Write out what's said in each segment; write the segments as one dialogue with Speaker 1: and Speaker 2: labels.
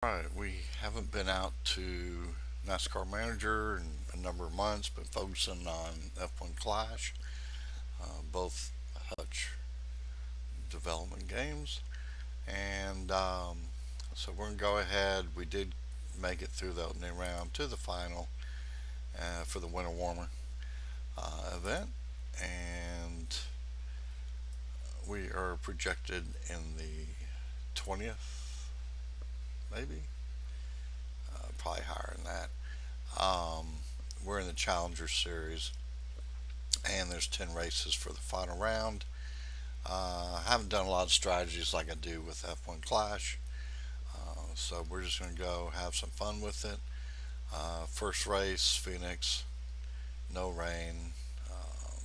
Speaker 1: Alright, we haven't been out to Nascar Manager in a number of months, but focusing on F1 Clash, both Hutch development games. And so we're going to go ahead. We did make it through the opening round to the final for the Winter Warmer event. And we are projected in the 20th, maybe? Probably higher than that. Um, we're in the Challenger Series, and there's 10 races for the final round. I haven't done a lot of strategies like I do with F1 Clash, so we're just going to go have some fun with it. First race, Phoenix, no rain, um,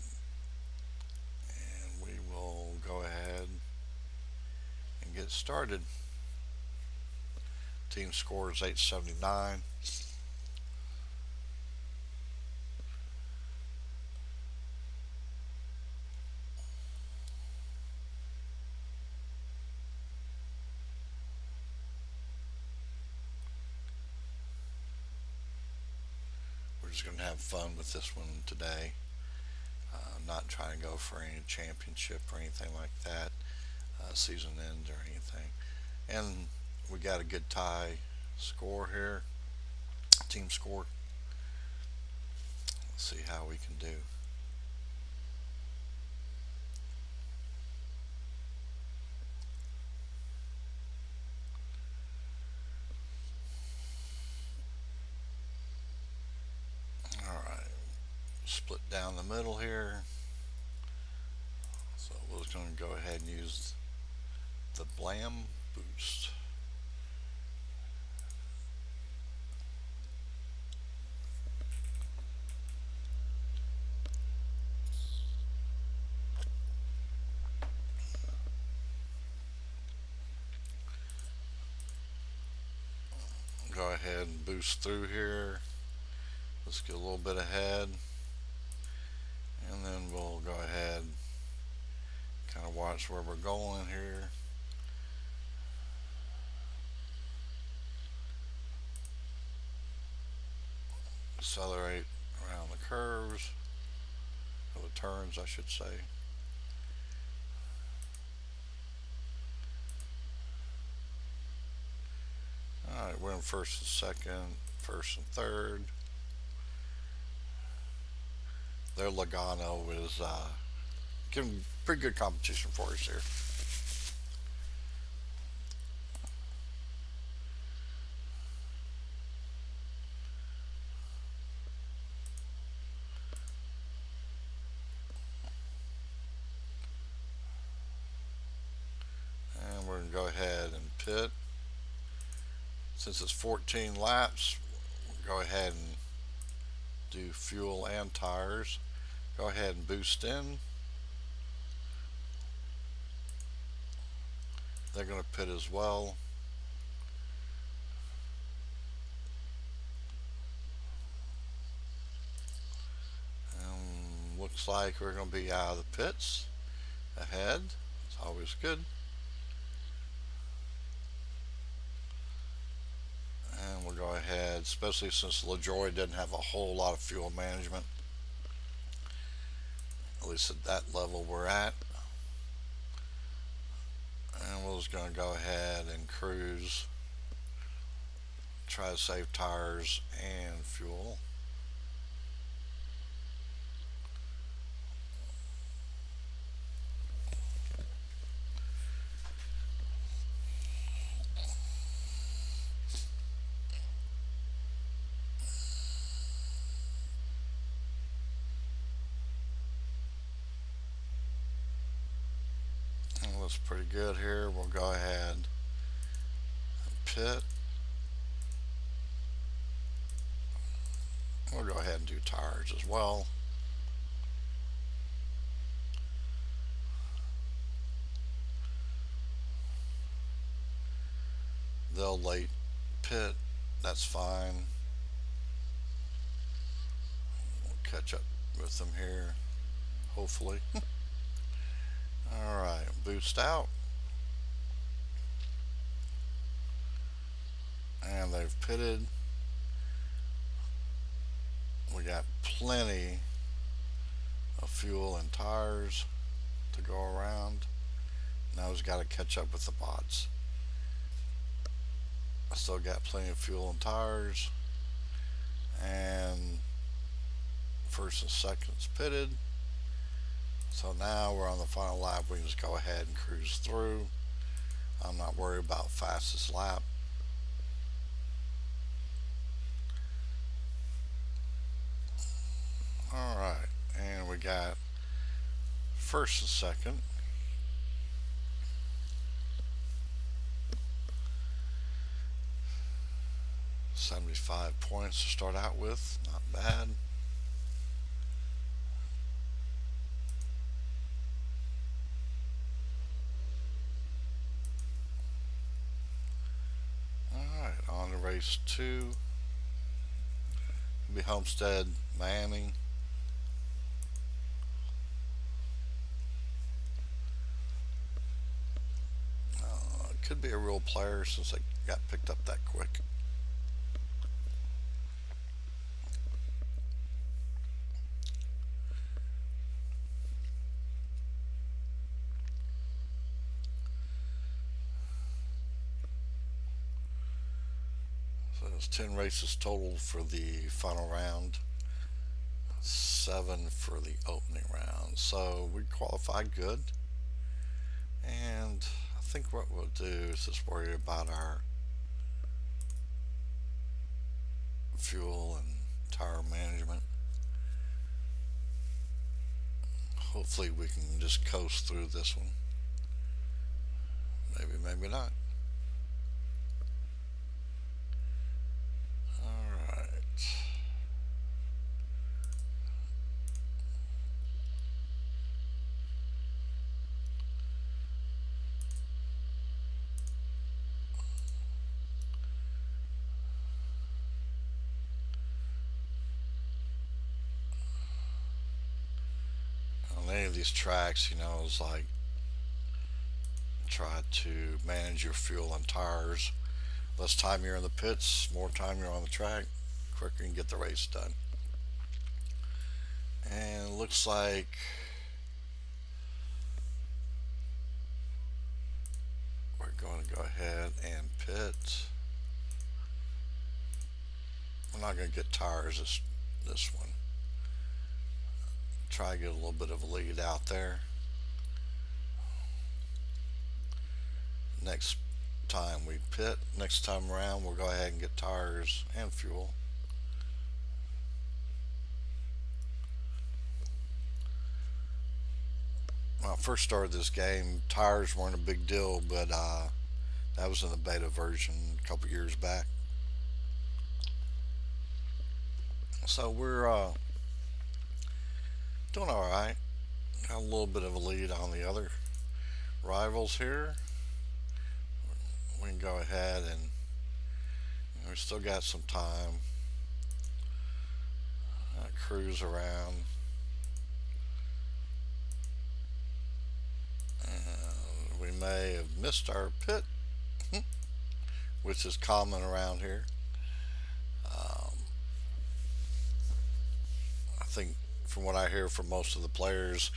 Speaker 1: and we will go ahead and get started. Team score is 879. We're just going to have fun with this one today. Not trying to go for any championship or anything like that, season end or anything. And we got a good tie score here, team score. Let's see how we can do. All right, split down the middle here. So we're just going to go ahead and use the Blam boost. Go ahead and boost through here. Let's get a little bit ahead, and then we'll go ahead, kind of watch where we're going here. Accelerate around the curves, or the turns, I should say. All right, we're in first and second, first and third. Their Logano is giving pretty good competition for us here. And we're going to go ahead and pit. Since it's 14 laps, we'll go ahead and do fuel and tires. Go ahead and boost in. They're going to pit as well. Looks like we're going to be out of the pits ahead. It's always good. And we'll go ahead, especially since LaJoy didn't have a whole lot of fuel management, at least at that level we're at. And we're just going to go ahead and cruise, try to save tires and fuel. And looks pretty good here. We'll go ahead and pit. We'll go ahead and do tires as well. They'll late pit. That's fine. We'll catch up with them here, hopefully. All right, boost out. they've pitted. We got plenty of fuel and tires to go around. Now we've got to catch up with the bots. I still got plenty of fuel and tires, and first and second's pitted. So now we're on the final lap. We can just go ahead and cruise through. I'm not worried about fastest lap. All right, and we got first and second. 75 points to start out with, not bad. Alright, on to race 2. It'll be Homestead, Miami. It could be a real player since they got picked up that quick. So there's 10 races total for the final round, 7 for the opening round. So we qualified good. And I think what we'll do is just worry about our fuel and tire management. Hopefully we can just coast through this one. Maybe, maybe not. Alright. On any of these tracks, it's like try to manage your fuel and tires. Less time you're in the pits, more time you're on the track, quicker you can get the race done. And it looks like we're going to go ahead and pit. We're not going to get tires this one. Try to get a little bit of a lead out there. Next time we pit, next time around, we'll go ahead and get tires and fuel. When I first started this game, tires weren't a big deal, but that was in the beta version a couple years back. So we're doing all right. Got a little bit of a lead on the other rivals here. We can go ahead and we still got some time. Cruise around. We may have missed our pit, which is common around here. I think from what I hear from most of the players,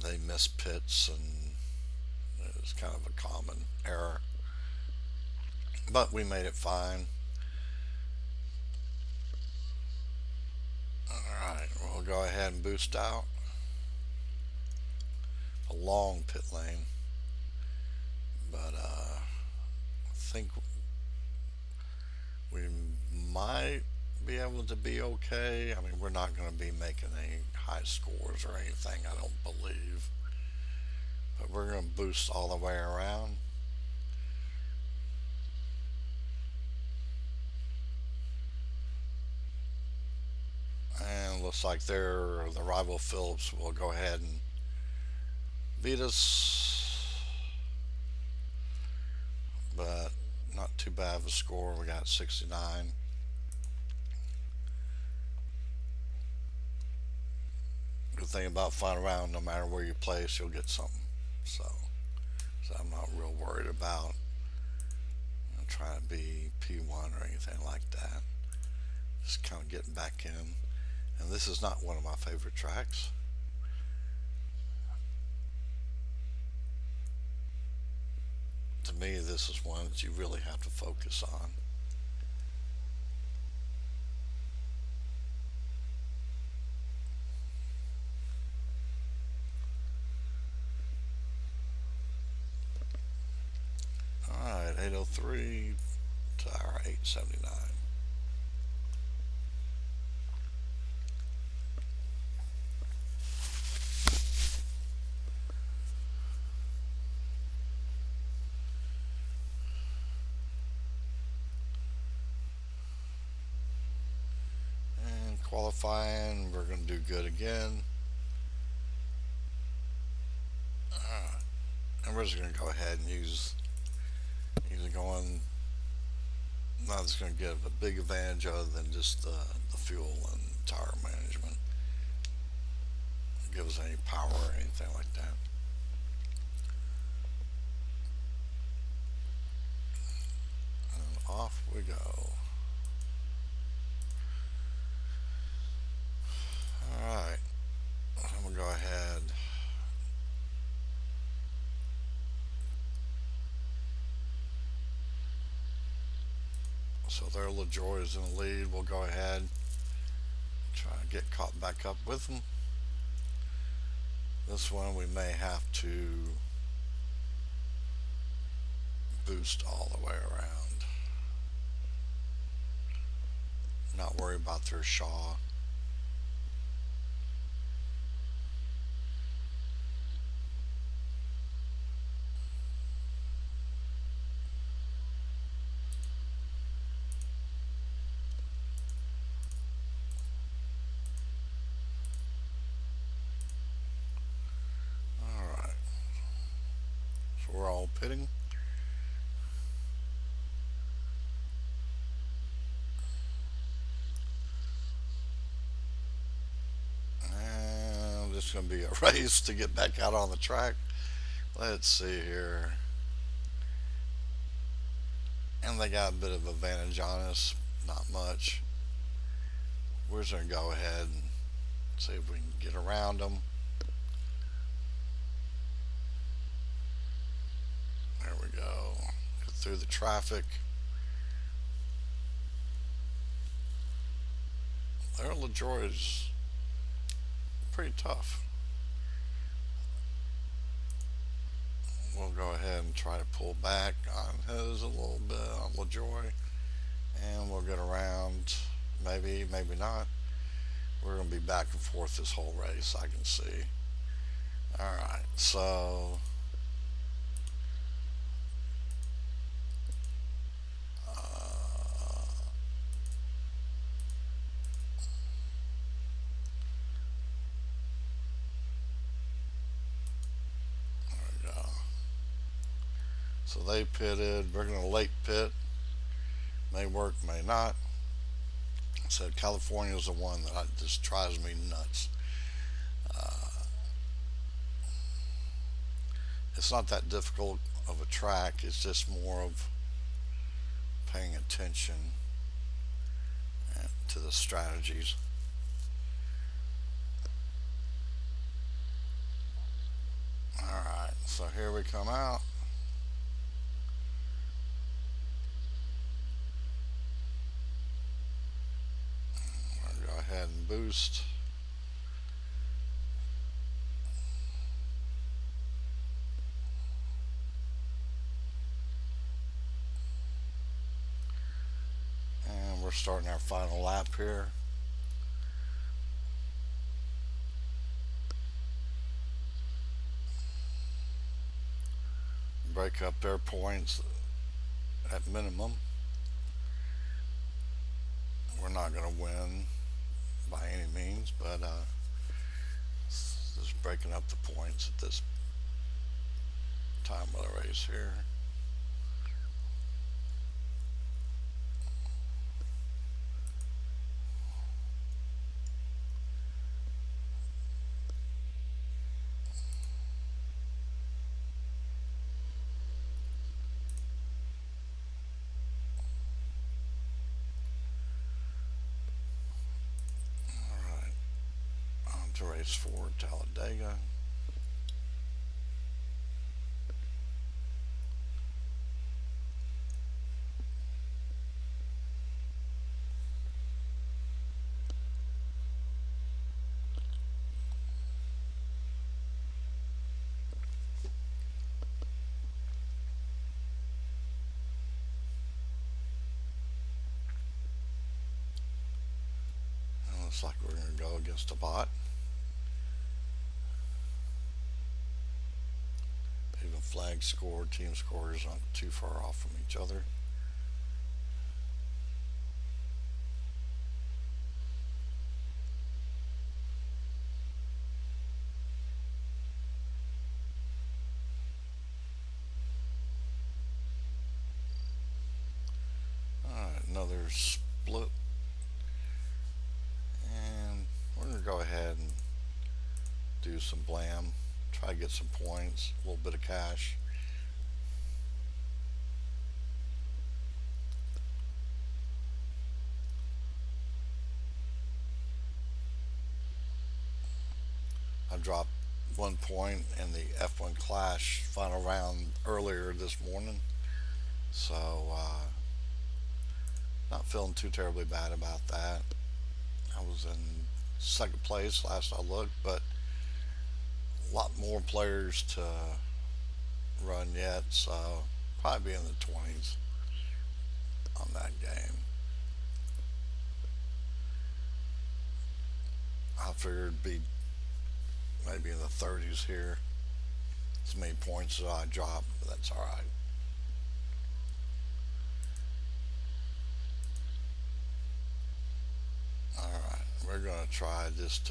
Speaker 1: they miss pits, and it's kind of a common error. But we made it fine. Alright, we'll go ahead and boost out. A long pit lane. But I think we might be able to be okay. I mean, we're not going to be making any high scores or anything, I don't believe. But we're going to boost all the way around. And looks like the rival Phillips will go ahead and beat us, but not too bad of a score. We got 69. Good thing about final round, no matter where you place, you'll get something. So I'm not real worried about trying to be P1 or anything like that. Just kind of getting back in. And this is not one of my favorite tracks. To me, this is one that you really have to focus on. Alright, 803 to our 879. And qualifying, we're going to do good again. Alright, and we're just going to go ahead and use either going, not just going to give a big advantage other than just the fuel and tire management. Give us any power or anything like that. And off we go. Alright, I'm going to go ahead. So there, LaJoy is in the lead. We'll go ahead, try to get caught back up with them. This one we may have to boost all the way around. Not worry about their Shaw. Alright, so we're all pitting. And it's going to be a race to get back out on the track. Let's see here. And they got a bit of advantage on us, not much. We're just going to go ahead and see if we can get around them. There we go. Get through the traffic. Their LaJoy is pretty tough. We'll go ahead and try to pull back on his a little bit on LaJoy. And we'll get around. Maybe, maybe not. We're going to be back and forth this whole race, I can see. Alright, so there we go. So they pitted. We're going to late pit. May work, may not. So California is the one that just drives me nuts. It's not that difficult of a track. It's just more of paying attention to the strategies. Alright, so here we come out. We'll go ahead and boost. And we're starting our final lap here. Break up their points at minimum. We're not going to win by any means, but just breaking up the points at this time of the race here. to race for Talladega. And looks like we're going to go against a bot. Even flag score, team scores aren't too far off from each other. Alright, another split. And we're going to go ahead and do some blam. Try to get some points, a little bit of cash. I dropped 1 point in the F1 Clash final round earlier this morning. So, not feeling too terribly bad about that. I was in second place last I looked, but a lot more players to run yet, so probably be in the 20s on that game. I figured it'd be maybe in the 30s here. As many points that I dropped, but that's alright. Alright, we're going to try just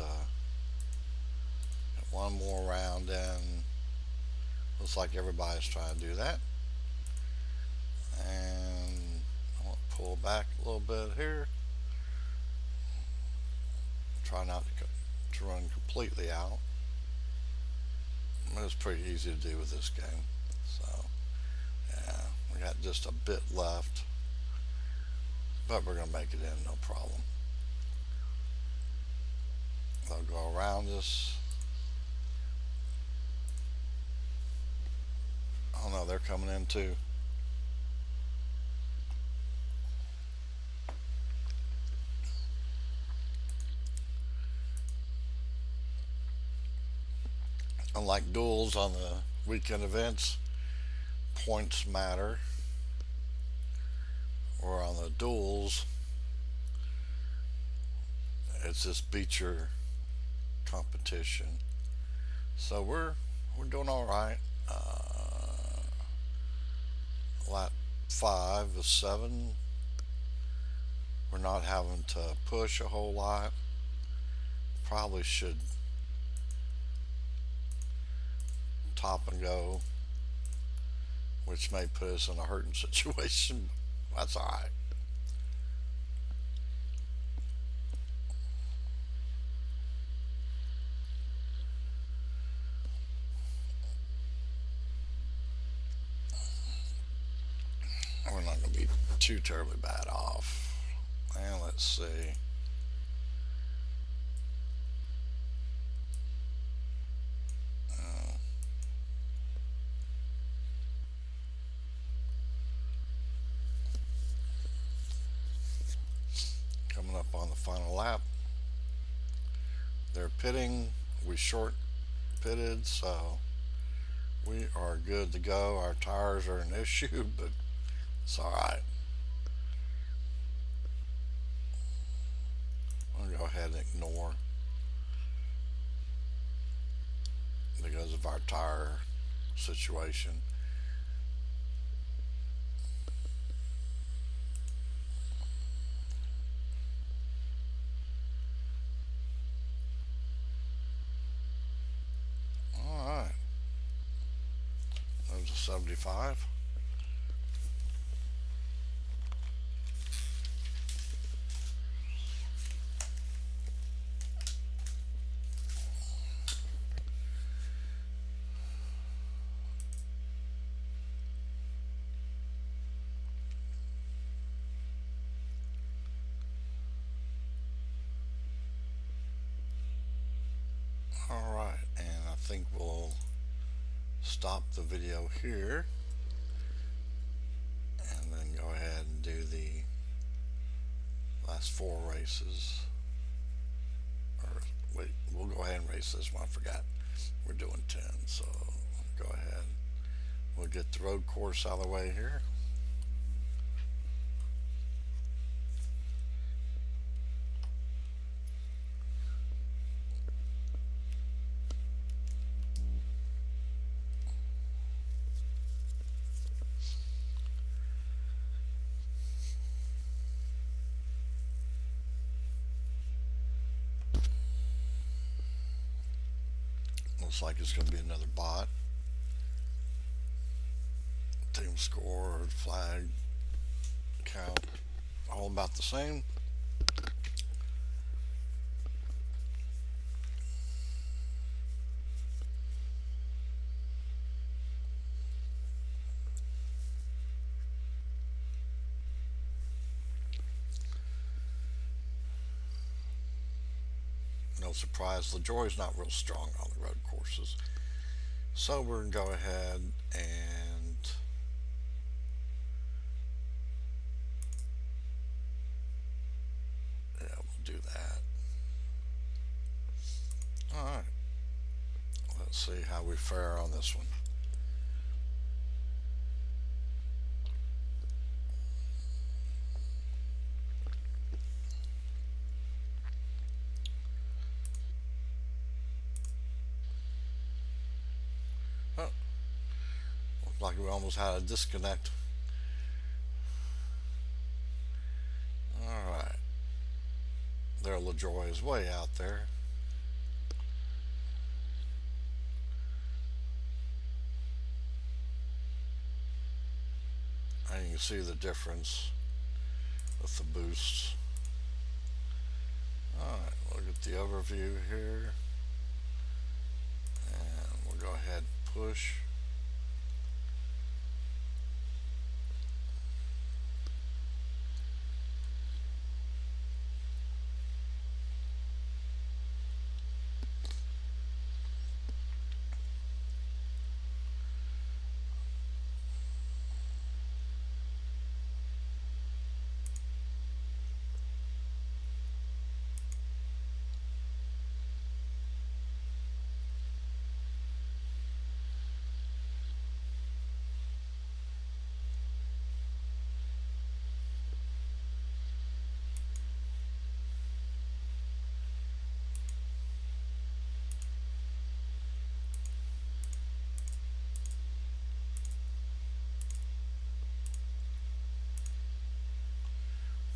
Speaker 1: one more round in. Looks like everybody's trying to do that. And I want to pull back a little bit here. Try not to run completely out. It's pretty easy to do with this game. So, yeah, we got just a bit left. But we're going to make it in, no problem. They'll go around us. Oh no, they're coming in too. Unlike duels on the weekend events, points matter. Or on the duels, it's just beat your competition. So we're doing all right. Lap 5 of 7. We're not having to push a whole lot. Probably should top and go, which may put us in a hurting situation. That's all right. We're not going to be too terribly bad off. And let's see. Coming up on the final lap. They're pitting. We short pitted, so we are good to go. Our tires are an issue, but it's all right. I'm going to go ahead and ignore because of our tire situation. All right. There's a 75. Alright, and I think we'll stop the video here and then go ahead and do the last four races. Or wait, we'll go ahead and race this one. I forgot. We're doing 10, so go ahead. We'll get the road course out of the way here. Looks like it's going to be another bot. Team score, flag, count, all about the same. No surprise, LaJoy's not real strong on the road courses. So we're going to go ahead and yeah, we'll do that. Alright, let's see how we fare on this one. Oh, looks like we almost had a disconnect. Alright, there LaJoy is way out there. And you can see the difference with the boosts. Alright, we'll get the overview here. And we'll go ahead and push.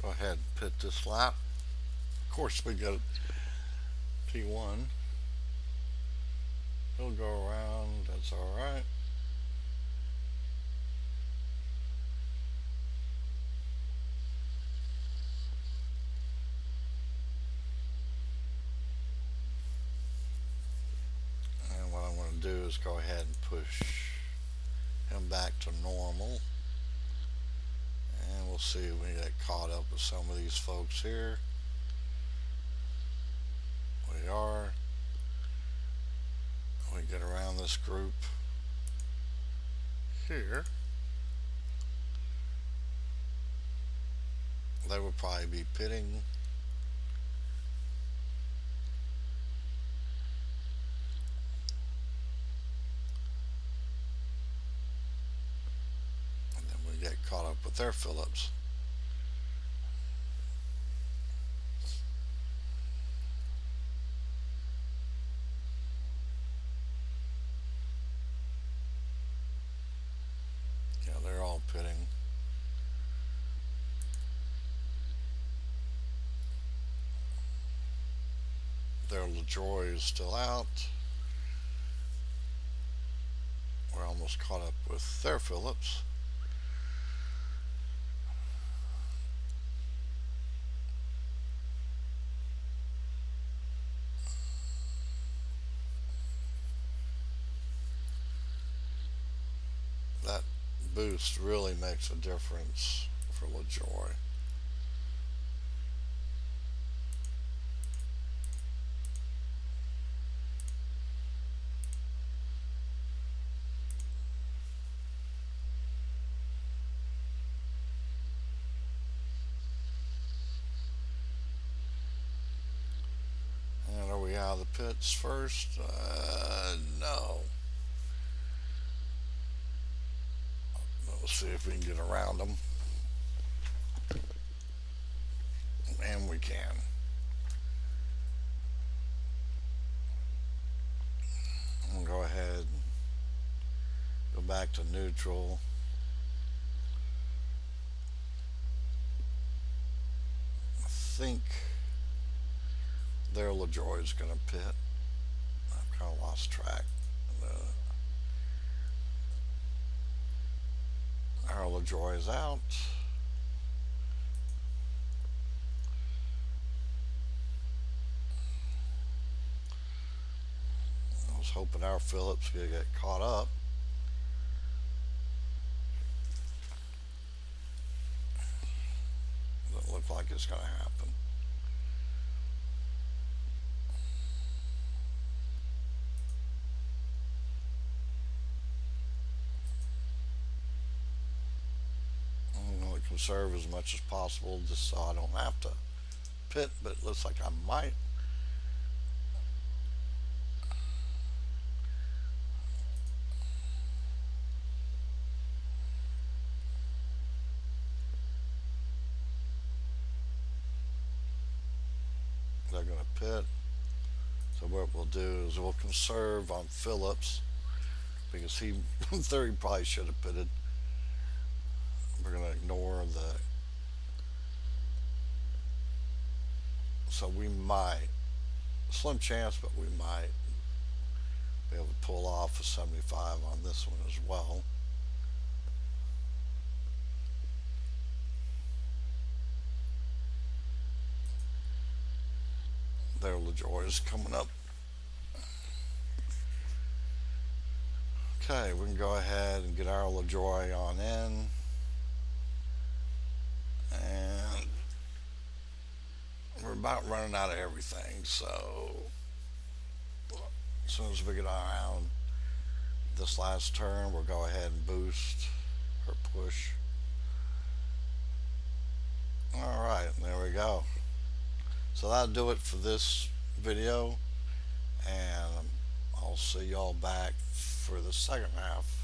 Speaker 1: Go ahead and pit this lap. Of course, we got P1. He'll go around, that's alright. And what I'm going to do is go ahead and push him back to normal. And we'll see if we get caught up with some of these folks here. We are. We get around this group here. They would probably be pitting. And then we get caught up with their Phillips. Yeah, they're all pitting. Their LaJoy is still out. We're almost caught up with their Phillips. That boost really makes a difference for LaJoy. pits first. No. Let's see if we can get around them. And we can. I'm going to go ahead and go back to neutral. I think their LaJoy is going to pit. I've kind of lost track. Our LaJoy is out. I was hoping our Phillips could get caught up. Doesn't look like it's going to happen. I'm going to conserve as much as possible just so I don't have to pit, but it looks like I might. They're going to pit. So what we'll do is we'll conserve on Phillips because he, in theory, probably should have pitted. We're going to ignore the. So we might, slim chance, but we might be able to pull off a 75 on this one as well. There, LaJoy is coming up. Okay, we can go ahead and get our LaJoy on in. And we're about running out of everything, so as soon as we get around this last turn, we'll go ahead and boost or push. Alright, there we go. So that'll do it for this video, and I'll see y'all back for the second half.